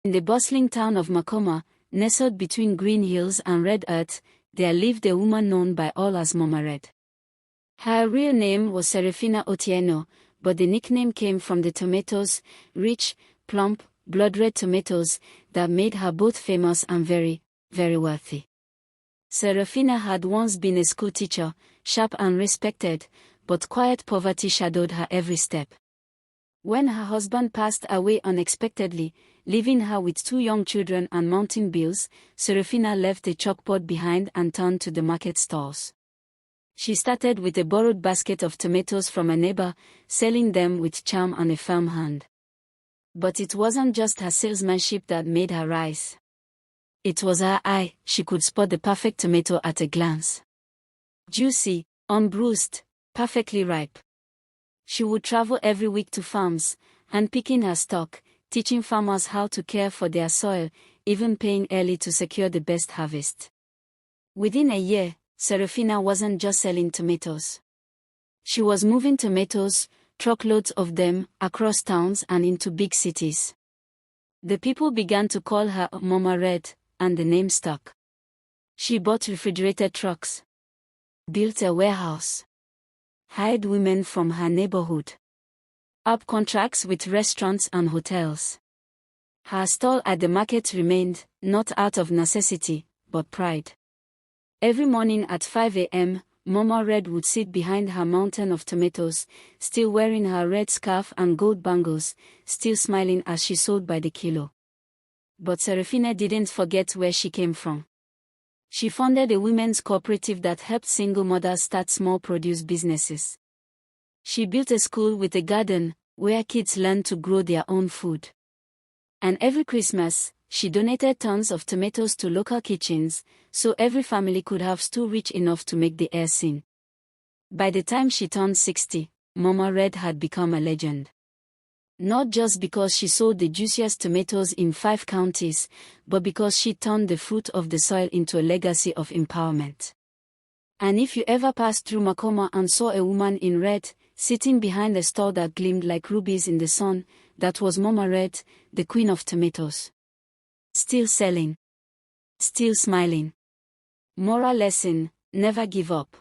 In the bustling town of Makoma, nestled between green hills and red earth, there lived a woman known by all as Mama Red. Her real name was Serafina Otieno, but the nickname came from the tomatoes, rich, plump, blood-red tomatoes, that made her both famous and very, very wealthy. Serafina had once been a school teacher, sharp and respected, but quiet poverty shadowed her every step. When her husband passed away unexpectedly, leaving her with 2 young children and mounting bills, Serafina left a chalkboard behind and turned to the market stalls. She started with a borrowed basket of tomatoes from a neighbor, selling them with charm and a firm hand. But it wasn't just her salesmanship that made her rise. It was her eye. She could spot the perfect tomato at a glance. Juicy, unbruised, perfectly ripe. She would travel every week to farms, handpicking her stock, teaching farmers how to care for their soil, even paying early to secure the best harvest. Within a year, Serafina wasn't just selling tomatoes. She was moving tomatoes, truckloads of them, across towns and into big cities. The people began to call her Mama Red, and the name stuck. She bought refrigerated trucks, built a warehouse, hired women from her neighborhood, up contracts with restaurants and hotels. Her stall at the market remained, not out of necessity, but pride. Every morning at 5 a.m., Mama Red would sit behind her mountain of tomatoes, still wearing her red scarf and gold bangles, still smiling as she sold by the kilo. But Serafina didn't forget where she came from. She founded a women's cooperative that helped single mothers start small produce businesses. She built a school with a garden, where kids learned to grow their own food. And every Christmas, she donated tons of tomatoes to local kitchens, so every family could have stew rich enough to make the air sing. By the time she turned 60, Mama Red had become a legend. Not just because she sold the juiciest tomatoes in 5 counties, but because she turned the fruit of the soil into a legacy of empowerment. And if you ever passed through Makoma and saw a woman in red, sitting behind a stall that gleamed like rubies in the sun, that was Mama Red, the queen of tomatoes. Still selling. Still smiling. Moral lesson: never give up.